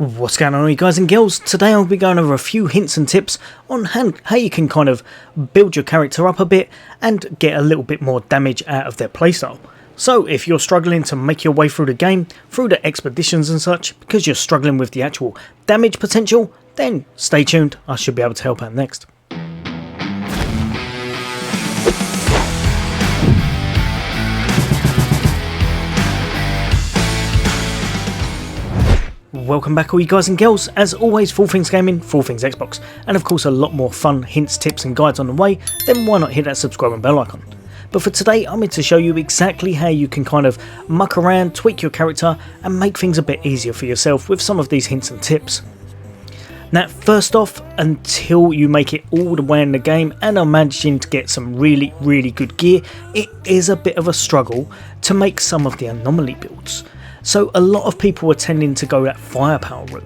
What's going on, you guys and girls? Today I'll be going over a few hints and tips on how you can kind of build your character up a bit and get a little bit more damage out of their playstyle. So if you're struggling to make your way through the game, through the expeditions and such, because you're struggling with the actual damage potential, then stay tuned, I should be able to help out next. Welcome back all you guys and girls. As always, Full Things Gaming, Full Things Xbox, and of course a lot more fun hints, tips and guides on the way, then why not hit that subscribe and bell icon. But for today I'm here to show you exactly how you can kind of muck around, tweak your character and make things a bit easier for yourself with some of these hints and tips. Now first off, until you make it all the way in the game and are managing to get some really good gear, it is a bit of a struggle to make some of the anomaly builds. So a lot of people are tending to go that firepower route.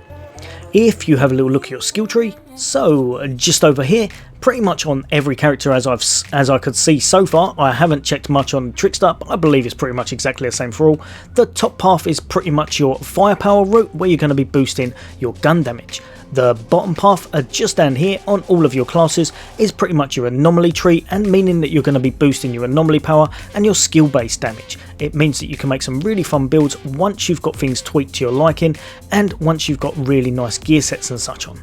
If you have a little look at your skill tree, so just over here, pretty much on every character as I could see so far, I haven't checked much on Trickster, but I believe it's pretty much exactly the same for all. The top path is pretty much your firepower route where you're going to be boosting your gun damage. The bottom path, just down here on all of your classes, is pretty much your Anomaly Tree, and meaning that you're going to be boosting your anomaly power and your skill based damage. It means that you can make some really fun builds once you've got things tweaked to your liking and once you've got really nice gear sets and such on.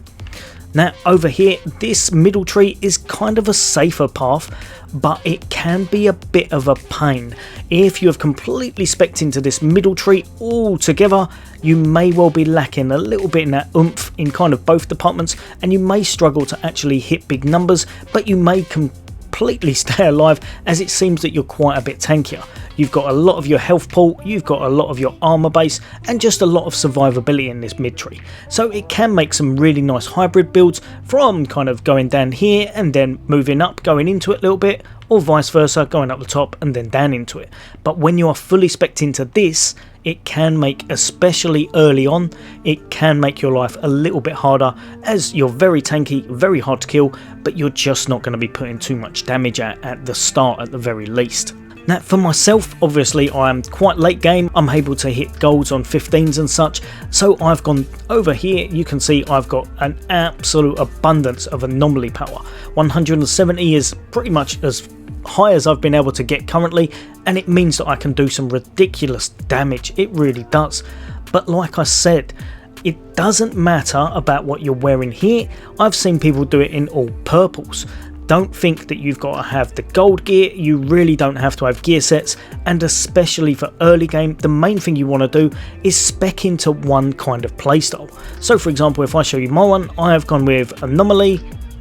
Now over here, this middle tree is kind of a safer path, but it can be a bit of a pain. If you have completely specced into this middle tree altogether, you may well be lacking a little bit in that oomph in kind of both departments, and you may struggle to actually hit big numbers, but you may completely stay alive as it seems that you're quite a bit tankier. You've got a lot of your health pool, you've got a lot of your armor base, and just a lot of survivability in this mid tree. So it can make some really nice hybrid builds from kind of going down here and then moving up, going into it a little bit, or vice versa, going up the top and then down into it. But when you are fully specced into this, it can make, especially early on, it can make your life a little bit harder as you're very tanky, very hard to kill, but you're just not going to be putting too much damage at the start at the very least. Now for myself, obviously I am quite late game, I'm able to hit golds on 15s and such, so I've gone over here, you can see I've got an absolute abundance of anomaly power. 170 is pretty much as high as I've been able to get currently, and it means that I can do some ridiculous damage, it really does. But like I said, it doesn't matter about what you're wearing here. I've seen people do it in all purples. Don't think that you've got to have the gold gear, you really don't have to have gear sets, and especially for early game, the main thing you want to do is spec into one kind of playstyle. So for example, if I show you my one, I have gone with Anomaly,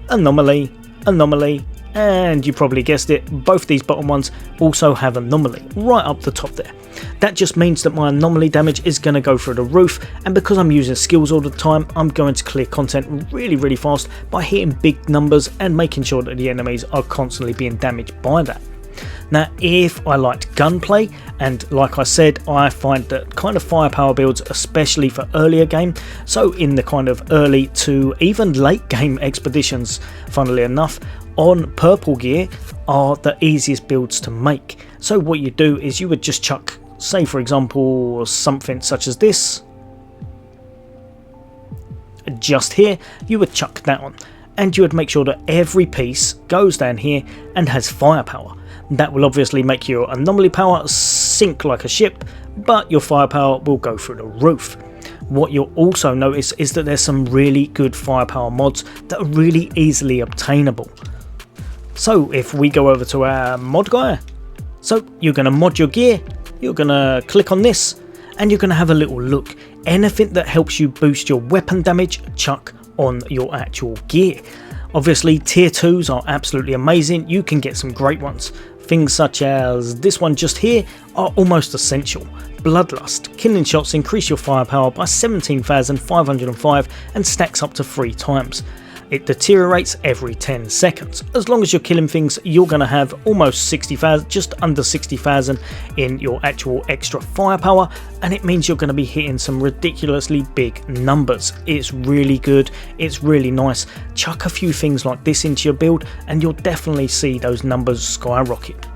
Anomaly, Anomaly, and you probably guessed it, both these bottom ones also have Anomaly right up the top there. That just means that my anomaly damage is going to go through the roof, and because I'm using skills all the time, I'm going to clear content really fast by hitting big numbers and making sure that the enemies are constantly being damaged by that. Now if I liked gunplay, and like I said, I find that kind of firepower builds, especially for earlier game, so in the kind of early to even late game expeditions, funnily enough, on purple gear are the easiest builds to make. So what you do is you would just chuck, say for example, something such as this, just here, you would chuck that on, and you would make sure that every piece goes down here and has firepower. That will obviously make your anomaly power sink like a ship, but your firepower will go through the roof. What you'll also notice is that there's some really good firepower mods that are really easily obtainable. So if we go over to our mod guy, so you're going to mod your gear, you're going to click on this, and you're going to have a little look. Anything that helps you boost your weapon damage, chuck on your actual gear. Obviously tier 2s are absolutely amazing, you can get some great ones. Things such as this one just here are almost essential. Bloodlust, killing shots increase your firepower by 17,505 and stacks up to 3 times. It deteriorates every 10 seconds. As long as you're killing things, you're going to have almost 60,000, just under 60,000 in your actual extra firepower, and it means you're going to be hitting some ridiculously big numbers. It's really good, it's really nice. Chuck a few things like this into your build and you'll definitely see those numbers skyrocket.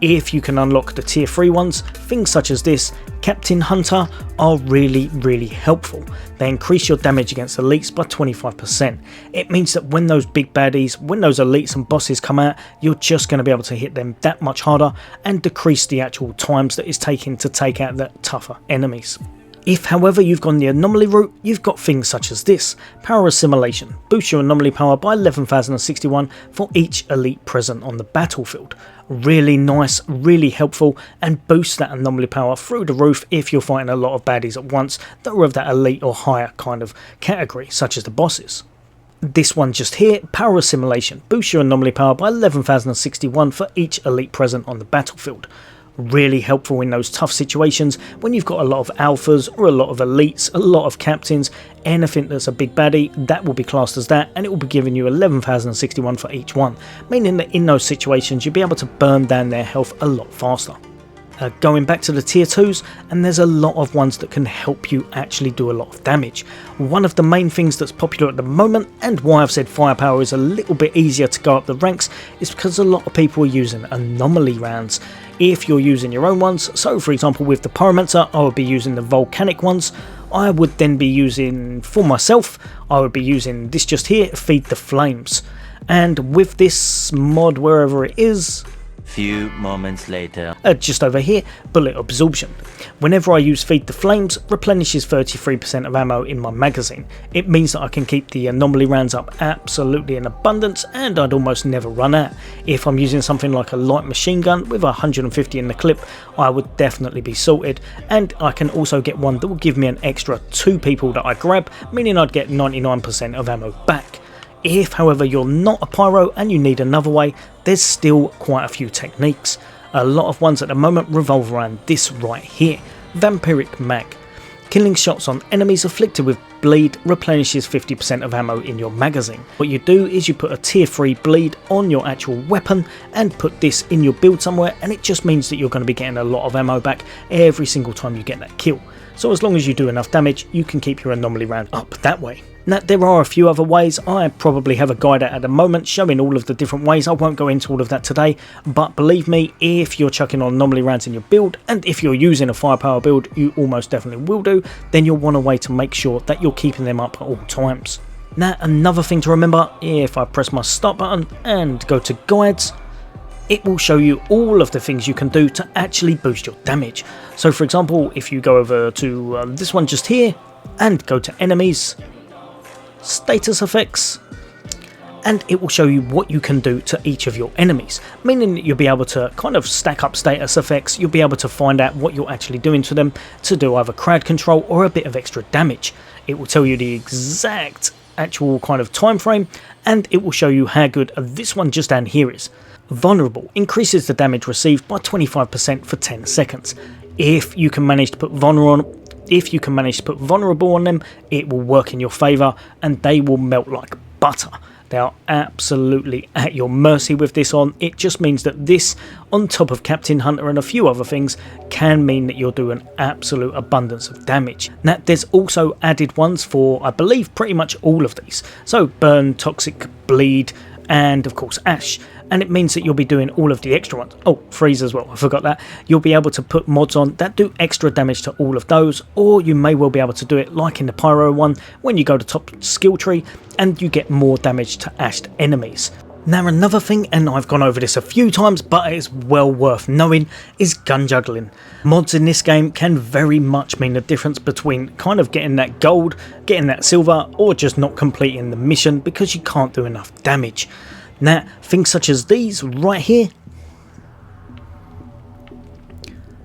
If you can unlock the tier 3 ones, things such as this, Captain Hunter, are really helpful. They increase your damage against elites by 25%. It means that when those big baddies, when those elites and bosses come out, you're just going to be able to hit them that much harder and decrease the actual times that it's taking to take out the tougher enemies. If however you've gone the anomaly route, you've got things such as this, Power Assimilation, boost your anomaly power by 11,061 for each elite present on the battlefield. Really nice, really helpful, and boosts that anomaly power through the roof if you're fighting a lot of baddies at once that are of that elite or higher kind of category, such as the bosses. This one just here, Power Assimilation, boost your anomaly power by 11,061 for each elite present on the battlefield. Really helpful in those tough situations when you've got a lot of alphas or a lot of elites, a lot of captains, anything that's a big baddie, that will be classed as that, and it will be giving you 11,061 for each one, meaning that in those situations you'll be able to burn down their health a lot faster. Going back to the tier 2s, and there's a lot of ones that can help you actually do a lot of damage. One of the main things that's popular at the moment, and why I've said firepower is a little bit easier to go up the ranks, is because a lot of people are using anomaly rounds. If you're using your own ones, so for example with the pyromancer I would be using the volcanic ones, I would then be using, for myself, I would be using this just here, Feed the Flames. And with this mod, wherever it is, few moments later, just over here, Bullet Absorption. Whenever I use Feed the Flames, replenishes 33% of ammo in my magazine. It means that I can keep the anomaly rounds up absolutely in abundance, and I'd almost never run out. If I'm using something like a light machine gun with 150 in the clip, I would definitely be sorted, and I can also get one that will give me an extra 2 people that I grab, meaning I'd get 99% of ammo back. If however you're not a pyro and you need another way, there's still quite a few techniques. A lot of ones at the moment revolve around this right here, Vampiric Mag. Killing shots on enemies afflicted with bleed replenishes 50% of ammo in your magazine. What you do is you put a tier 3 bleed on your actual weapon and put this in your build somewhere, and it just means that you're going to be getting a lot of ammo back every single time you get that kill. So as long as you do enough damage, you can keep your anomaly round up that way. Now there are a few other ways. I probably have a guide out at the moment showing all of the different ways. I won't go into all of that today, but believe me, if you're chucking on anomaly rounds in your build, and if you're using a firepower build, you almost definitely will do, then you'll want a way to make sure that you're keeping them up at all times. Now another thing to remember, if I press my start button and go to guides, it will show you all of the things you can do to actually boost your damage. So for example, if you go over to this one just here and go to enemies, status effects, and it will show you what you can do to each of your enemies, meaning that you'll be able to kind of stack up status effects. You'll be able to find out what you're actually doing to them to do either crowd control or a bit of extra damage. It will tell you the exact actual kind of time frame, and it will show you how good this one just down here is. Vulnerable increases the damage received by 25% for 10 seconds. If you can manage to put vulnerable on them, it will work in your favour and they will melt like butter. They are absolutely at your mercy with this on. It just means that this, on top of Captain Hunter and a few other things, can mean that you'll do an absolute abundance of damage. Now there's also added ones for, I believe, pretty much all of these. So Burn, Toxic, Bleed, and of course Ash. And it means that you'll be doing all of the extra ones. Oh, Freeze as well, I forgot that. You'll be able to put mods on that do extra damage to all of those, or you may well be able to do it like in the Pyro one, when you go to top skill tree and you get more damage to ashed enemies. Now another thing, and I've gone over this a few times, but it's well worth knowing, is gun juggling. Mods in this game can very much mean the difference between kind of getting that gold, getting that silver, or just not completing the mission because you can't do enough damage. Now, things such as these right here.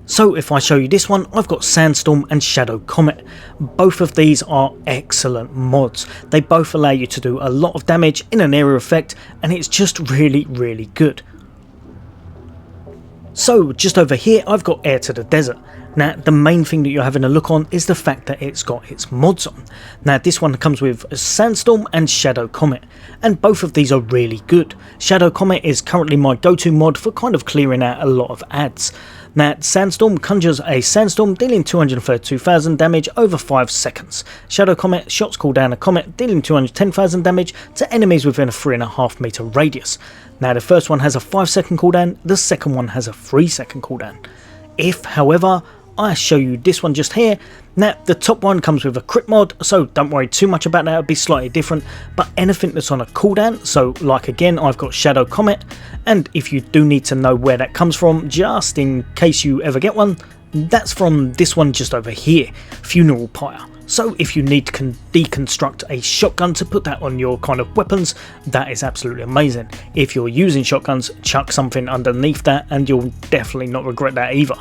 So if I show you this one, I've got Sandstorm and Shadow Comet. Both of these are excellent mods. They both allow you to do a lot of damage in an area effect, and it's just really good. So just over here I've got Air to the Desert. Now the main thing that you're having a look on is the fact that it's got its mods on. Now this one comes with Sandstorm and Shadow Comet, and both of these are really good. Shadow Comet is currently my go-to mod for kind of clearing out a lot of ads. Now, Sandstorm conjures a sandstorm dealing 232,000 damage over 5 seconds. Shadow Comet shots call down a comet dealing 210,000 damage to enemies within a 3.5 meter radius. Now, the first one has a 5-second cooldown, the second one has a 3-second cooldown. If, however, I show you this one just here, now the top one comes with a crit mod, so don't worry too much about that, it'll be slightly different, but anything that's on a cooldown, so like again I've got Shadow Comet, and if you do need to know where that comes from, just in case you ever get one, that's from this one just over here, Funeral Pyre. So if you need to deconstruct a shotgun to put that on your kind of weapons, that is absolutely amazing. If you're using shotguns, chuck something underneath that and you'll definitely not regret that either.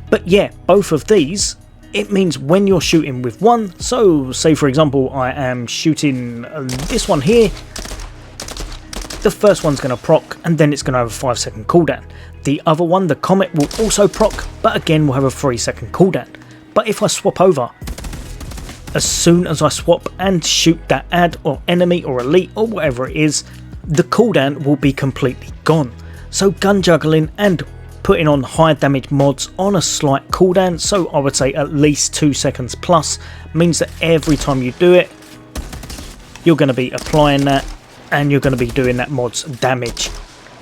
But yeah, both of these, it means when you're shooting with one, so say for example I am shooting this one here, the first one's going to proc and then it's going to have a 5-second cooldown. The other one, the Comet, will also proc, but again will have a 3-second cooldown. But if I swap over, as soon as I swap and shoot that ad or enemy or elite or whatever it is, the cooldown will be completely gone. So gun juggling and putting on high damage mods on a slight cooldown, so I would say at least 2 seconds plus, means that every time you do it, you're going to be applying that and you're going to be doing that mod's damage.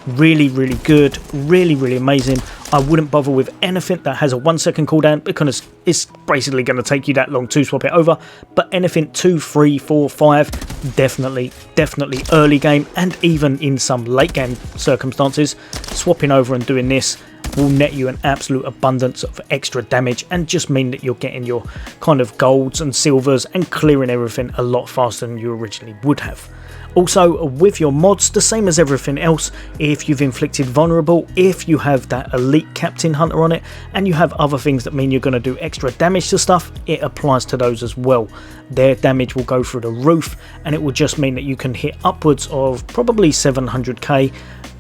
Really good, really amazing. I wouldn't bother with anything that has a 1-second cooldown because it's basically going to take you that long to swap it over, but anything 2, 3, 4, 5, definitely early game and even in some late game circumstances, swapping over and doing this will net you an absolute abundance of extra damage and just mean that you're getting your kind of golds and silvers and clearing everything a lot faster than you originally would have. Also, with your mods, the same as everything else, if you've inflicted vulnerable, if you have that elite captain hunter on it, and you have other things that mean you're going to do extra damage to stuff, it applies to those as well. Their damage will go through the roof, and it will just mean that you can hit upwards of probably 700k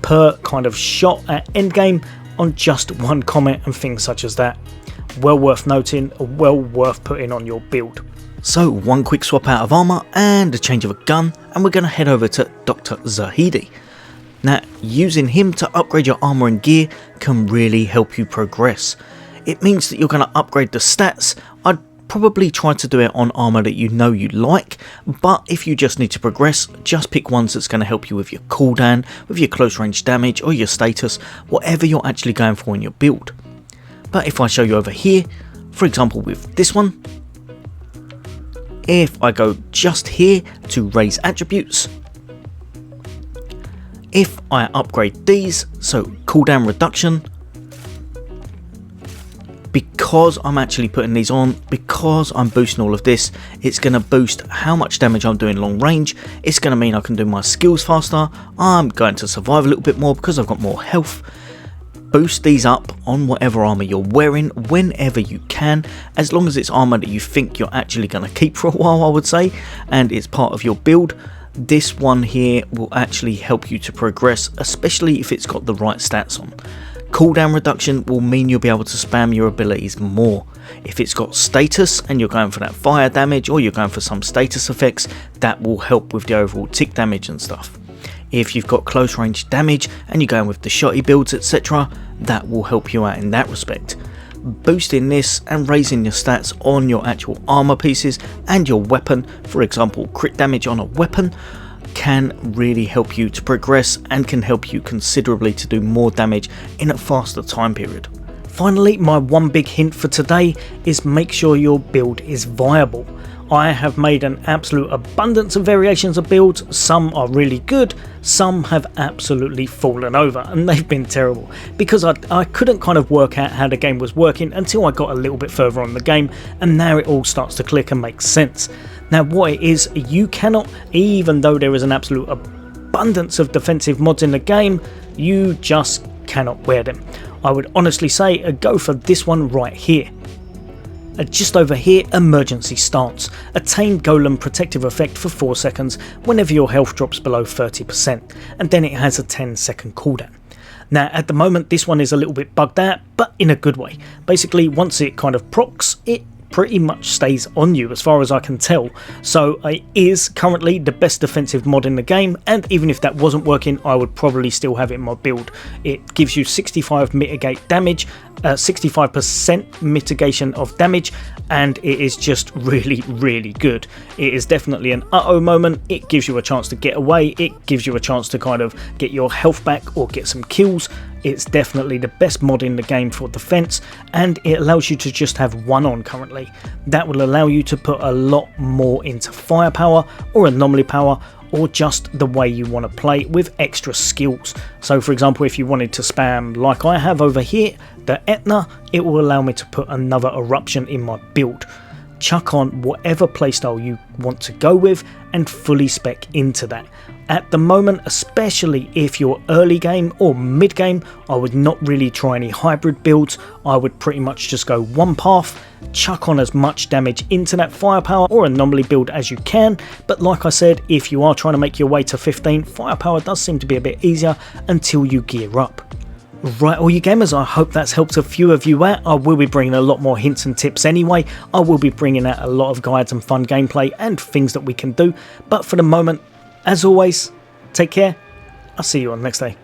per kind of shot at endgame on just one Comet and things such as that. Well worth noting, well worth putting on your build. So one quick swap out of armour and a change of a gun, and we're going to head over to Dr. Zahidi. Now, using him to upgrade your armour and gear can really help you progress. It means that you're going to upgrade the stats. I'd probably try to do it on armour that you know you like, but if you just need to progress, just pick ones that's going to help you with your cooldown, with your close range damage or your status, whatever you're actually going for in your build. But if I show you over here, for example with this one, if I go just here to raise attributes, if I upgrade these, so cooldown reduction, because I'm actually putting these on, because I'm boosting all of this, it's going to boost how much damage I'm doing long range, it's going to mean I can do my skills faster, I'm going to survive a little bit more because I've got more health. Boost these up on whatever armour you're wearing whenever you can, as long as it's armour that you think you're actually going to keep for a while, I would say, and it's part of your build. This one here will actually help you to progress, especially if it's got the right stats on. Cooldown reduction will mean you'll be able to spam your abilities more. If it's got status and you're going for that fire damage or you're going for some status effects, that will help with the overall tick damage and stuff. If you've got close range damage and you're going with the shotty builds, etc., that will help you out in that respect. Boosting this and raising your stats on your actual armor pieces and your weapon, for example crit damage on a weapon, can really help you to progress and can help you considerably to do more damage in a faster time period. Finally, my one big hint for today is make sure your build is viable. I have made an absolute abundance of variations of builds. Some are really good, some have absolutely fallen over, and they've been terrible because I couldn't kind of work out how the game was working until I got a little bit further on the game, and now it all starts to click and make sense. Now what it is, you cannot, even though there is an absolute abundance of defensive mods in the game, you just cannot wear them. I would honestly say go for this one right here. Just over here, emergency stance. Attain golem protective effect for 4 seconds whenever your health drops below 30%, and then it has a 10-second cooldown. Now at the moment this one is a little bit bugged out, but in a good way. Basically once it kind of procs, it pretty much stays on you as far as I can tell. So it is currently the best defensive mod in the game, and even if that wasn't working, I would probably still have it in my build. It gives you 65 mitigate damage, 65% mitigation of damage, and it is just really good. It is definitely an uh-oh moment. It gives you a chance to get away, it gives you a chance to kind of get your health back or get some kills. It's definitely the best mod in the game for defense, and it allows you to just have one on currently. That will allow you to put a lot more into firepower or anomaly power, or just the way you want to play with extra skills. So for example, if you wanted to spam like I have over here, the Etna, it will allow me to put another eruption in my build. Chuck on whatever playstyle you want to go with and fully spec into that. At the moment, especially if you're early game or mid game, I would not really try any hybrid builds. I would pretty much just go one path, chuck on as much damage into that firepower or anomaly build as you can. But like I said, if you are trying to make your way to 15, firepower does seem to be a bit easier until you gear up. Right, all you gamers, I hope that's helped a few of you out. I will be bringing a lot more hints and tips anyway. I will be bringing out a lot of guides and fun gameplay and things that we can do. But for the moment, as always, take care. I'll see you on the next day.